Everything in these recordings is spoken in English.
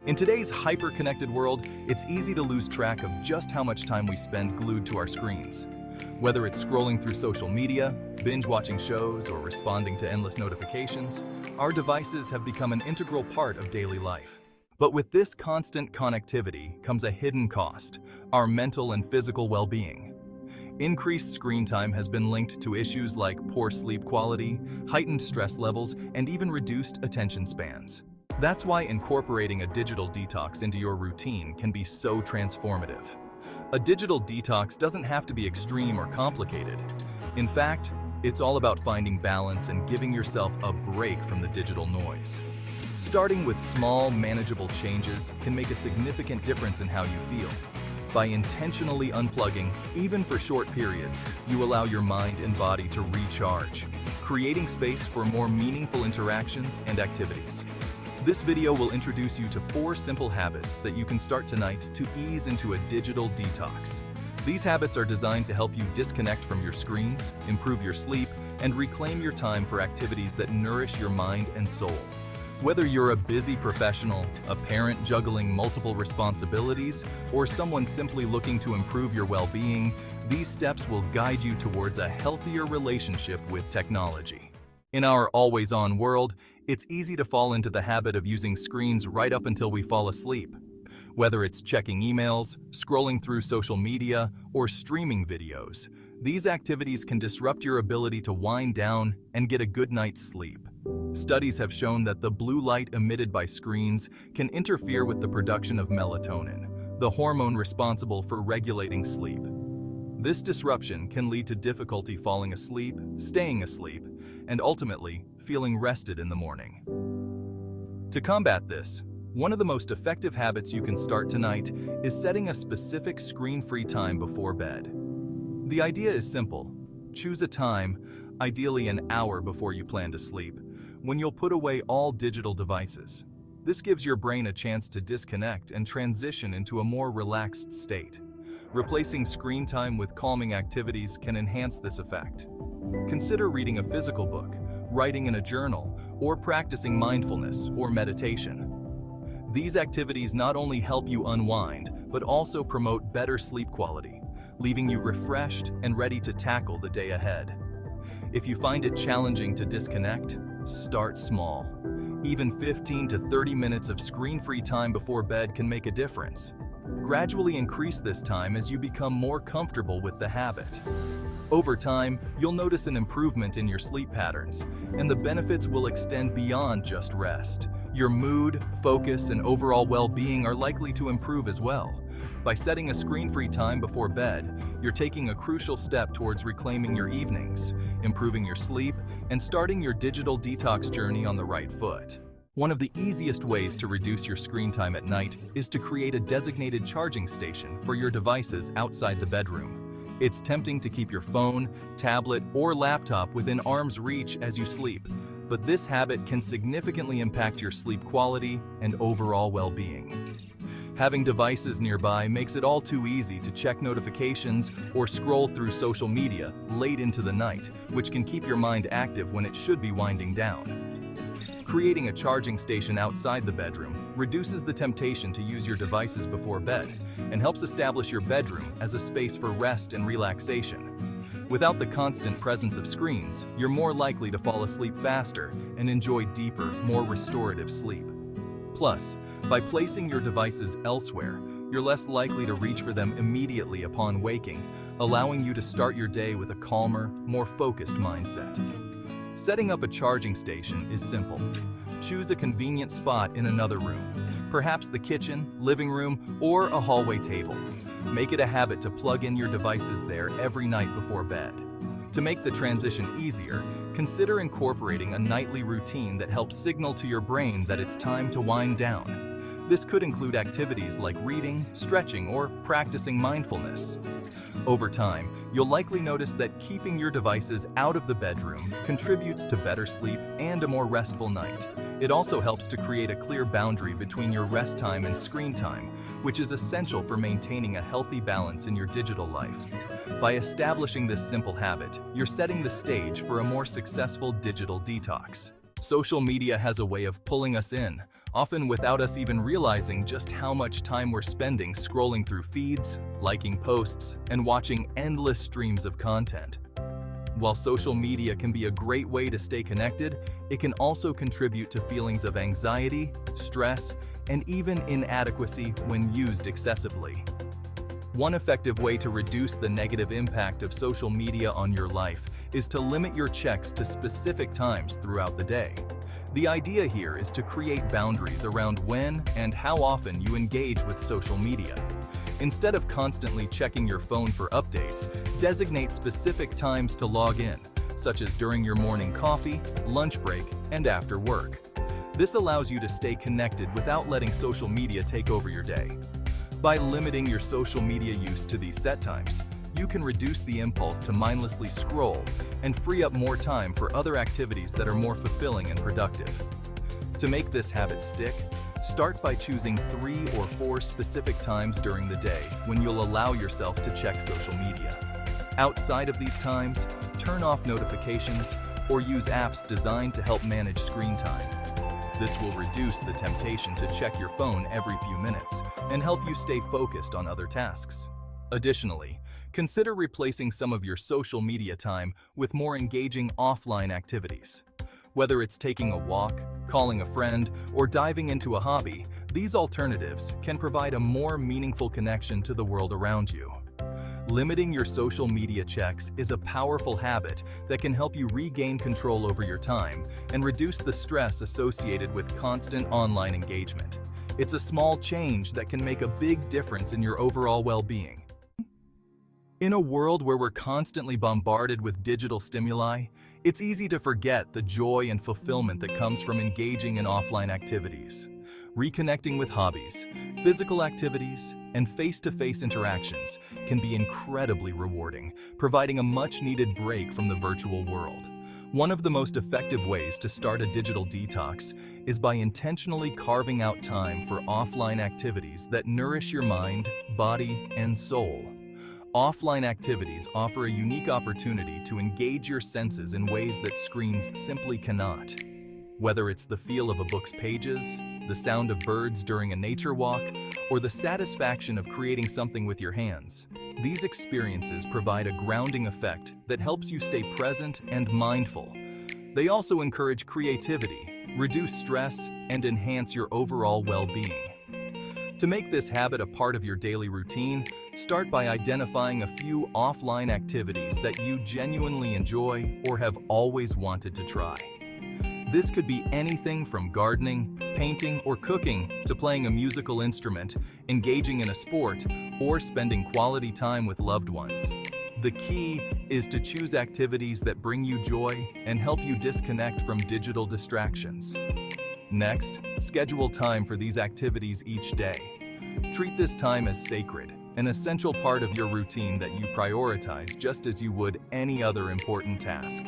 In today's hyper-connected world, it's easy to lose track of just how much time we spend glued to our screens. Whether it's scrolling through social media, binge-watching shows, or responding to endless notifications, our devices have become an integral part of daily life. But with this constant connectivity comes a hidden cost: our mental and physical well-being. Increased screen time has been linked to issues like poor sleep quality, heightened stress levels, and even reduced attention spans. That's why incorporating a digital detox into your routine can be so transformative. A digital detox doesn't have to be extreme or complicated. In fact, it's all about finding balance and giving yourself a break from the digital noise. Starting with small, manageable changes can make a significant difference in how you feel. By intentionally unplugging, even for short periods, you allow your mind and body to recharge, creating space for more meaningful interactions and activities. This video will introduce you to 4 simple habits that you can start tonight to ease into a digital detox. These habits are designed to help you disconnect from your screens, improve your sleep, and reclaim your time for activities that nourish your mind and soul. Whether you're a busy professional, a parent juggling multiple responsibilities, or someone simply looking to improve your well-being, these steps will guide you towards a healthier relationship with technology. In our always-on world, it's easy to fall into the habit of using screens right up until we fall asleep. Whether it's checking emails, scrolling through social media, or streaming videos, these activities can disrupt your ability to wind down and get a good night's sleep. Studies have shown that the blue light emitted by screens can interfere with the production of melatonin, the hormone responsible for regulating sleep. This disruption can lead to difficulty falling asleep, staying asleep, and ultimately feeling rested in the morning. To combat this, one of the most effective habits you can start tonight is setting a specific screen-free time before bed. The idea is simple. Choose a time, ideally an hour before you plan to sleep, when you'll put away all digital devices. This gives your brain a chance to disconnect and transition into a more relaxed state. Replacing screen time with calming activities can enhance this effect. Consider reading a physical book, writing in a journal, or practicing mindfulness or meditation. These activities not only help you unwind, but also promote better sleep quality, leaving you refreshed and ready to tackle the day ahead. If you find it challenging to disconnect, start small. Even 15 to 30 minutes of screen-free time before bed can make a difference. Gradually increase this time as you become more comfortable with the habit. Over time, you'll notice an improvement in your sleep patterns, and the benefits will extend beyond just rest. Your mood, focus, and overall well-being are likely to improve as well. By setting a screen-free time before bed, you're taking a crucial step towards reclaiming your evenings, improving your sleep, and starting your digital detox journey on the right foot. One of the easiest ways to reduce your screen time at night is to create a designated charging station for your devices outside the bedroom. It's tempting to keep your phone, tablet, or laptop within arm's reach as you sleep, but this habit can significantly impact your sleep quality and overall well-being. Having devices nearby makes it all too easy to check notifications or scroll through social media late into the night, which can keep your mind active when it should be winding down. Creating a charging station outside the bedroom reduces the temptation to use your devices before bed and helps establish your bedroom as a space for rest and relaxation. Without the constant presence of screens, you're more likely to fall asleep faster and enjoy deeper, more restorative sleep. Plus, by placing your devices elsewhere, you're less likely to reach for them immediately upon waking, allowing you to start your day with a calmer, more focused mindset. Setting up a charging station is simple. Choose a convenient spot in another room, perhaps the kitchen, living room, or a hallway table. Make it a habit to plug in your devices there every night before bed. To make the transition easier, consider incorporating a nightly routine that helps signal to your brain that it's time to wind down. This could include activities like reading, stretching, or practicing mindfulness. Over time, you'll likely notice that keeping your devices out of the bedroom contributes to better sleep and a more restful night. It also helps to create a clear boundary between your rest time and screen time, which is essential for maintaining a healthy balance in your digital life. By establishing this simple habit, you're setting the stage for a more successful digital detox. Social media has a way of pulling us in, often without us even realizing just how much time we're spending scrolling through feeds, liking posts, and watching endless streams of content. While social media can be a great way to stay connected, it can also contribute to feelings of anxiety, stress, and even inadequacy when used excessively. One effective way to reduce the negative impact of social media on your life is to limit your checks to specific times throughout the day. The idea here is to create boundaries around when and how often you engage with social media. Instead of constantly checking your phone for updates, designate specific times to log in, such as during your morning coffee, lunch break, and after work. This allows you to stay connected without letting social media take over your day. By limiting your social media use to these set times, you can reduce the impulse to mindlessly scroll and free up more time for other activities that are more fulfilling and productive. To make this habit stick, start by choosing 3 or 4 specific times during the day when you'll allow yourself to check social media. Outside of these times, turn off notifications or use apps designed to help manage screen time. This will reduce the temptation to check your phone every few minutes and help you stay focused on other tasks. Additionally, consider replacing some of your social media time with more engaging offline activities. Whether it's taking a walk, calling a friend, or diving into a hobby, these alternatives can provide a more meaningful connection to the world around you. Limiting your social media checks is a powerful habit that can help you regain control over your time and reduce the stress associated with constant online engagement. It's a small change that can make a big difference in your overall well-being. In a world where we're constantly bombarded with digital stimuli, it's easy to forget the joy and fulfillment that comes from engaging in offline activities. Reconnecting with hobbies, physical activities, and face-to-face interactions can be incredibly rewarding, providing a much-needed break from the virtual world. One of the most effective ways to start a digital detox is by intentionally carving out time for offline activities that nourish your mind, body, and soul. Offline activities offer a unique opportunity to engage your senses in ways that screens simply cannot. Whether it's the feel of a book's pages, the sound of birds during a nature walk, or the satisfaction of creating something with your hands, these experiences provide a grounding effect that helps you stay present and mindful. They also encourage creativity, reduce stress, and enhance your overall well-being. To make this habit a part of your daily routine, start by identifying a few offline activities that you genuinely enjoy or have always wanted to try. This could be anything from gardening, painting, or cooking to playing a musical instrument, engaging in a sport, or spending quality time with loved ones. The key is to choose activities that bring you joy and help you disconnect from digital distractions. Next, schedule time for these activities each day. Treat this time as sacred, an essential part of your routine that you prioritize just as you would any other important task.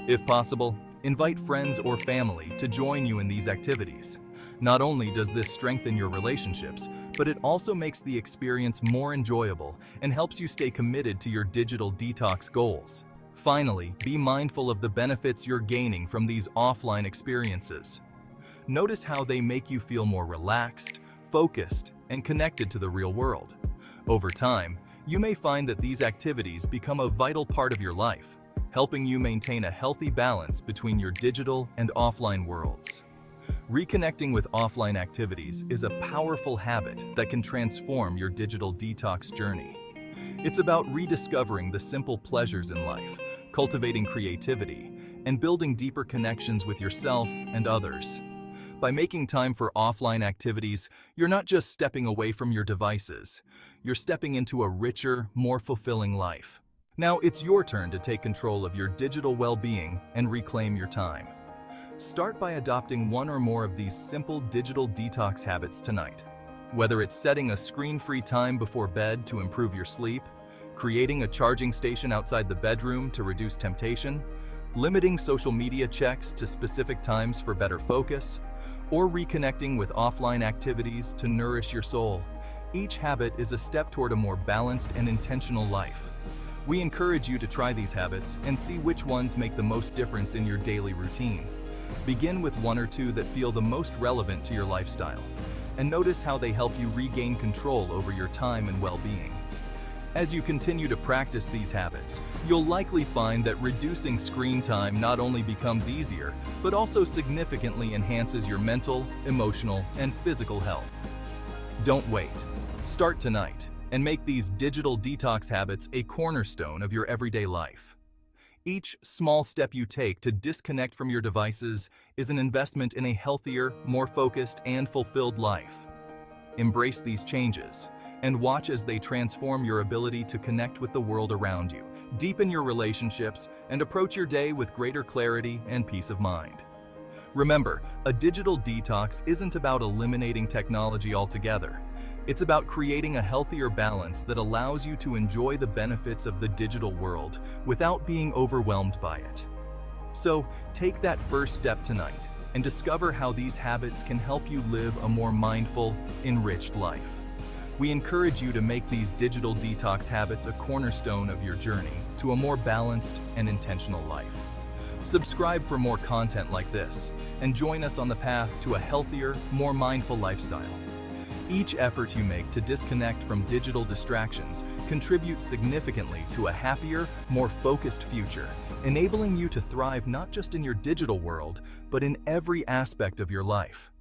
If possible, invite friends or family to join you in these activities. Not only does this strengthen your relationships, but it also makes the experience more enjoyable and helps you stay committed to your digital detox goals. Finally, be mindful of the benefits you're gaining from these offline experiences. Notice how they make you feel more relaxed, focused, and connected to the real world. Over time, you may find that these activities become a vital part of your life, helping you maintain a healthy balance between your digital and offline worlds. Reconnecting with offline activities is a powerful habit that can transform your digital detox journey. It's about rediscovering the simple pleasures in life, cultivating creativity, and building deeper connections with yourself and others. By making time for offline activities, you're not just stepping away from your devices, you're stepping into a richer, more fulfilling life. Now it's your turn to take control of your digital well-being and reclaim your time. Start by adopting one or more of these simple digital detox habits tonight. Whether it's setting a screen-free time before bed to improve your sleep, creating a charging station outside the bedroom to reduce temptation, limiting social media checks to specific times for better focus, or reconnecting with offline activities to nourish your soul, each habit is a step toward a more balanced and intentional life. We encourage you to try these habits and see which ones make the most difference in your daily routine. Begin with one or two that feel the most relevant to your lifestyle, and notice how they help you regain control over your time and well-being. As you continue to practice these habits, you'll likely find that reducing screen time not only becomes easier, but also significantly enhances your mental, emotional, and physical health. Don't wait. Start tonight and make these digital detox habits a cornerstone of your everyday life. Each small step you take to disconnect from your devices is an investment in a healthier, more focused, and fulfilled life. Embrace these changes and watch as they transform your ability to connect with the world around you, deepen your relationships, and approach your day with greater clarity and peace of mind. Remember, a digital detox isn't about eliminating technology altogether. It's about creating a healthier balance that allows you to enjoy the benefits of the digital world without being overwhelmed by it. So, take that first step tonight and discover how these habits can help you live a more mindful, enriched life. We encourage you to make these digital detox habits a cornerstone of your journey to a more balanced and intentional life. Subscribe for more content like this, and join us on the path to a healthier, more mindful lifestyle. Each effort you make to disconnect from digital distractions contributes significantly to a happier, more focused future, enabling you to thrive not just in your digital world, but in every aspect of your life.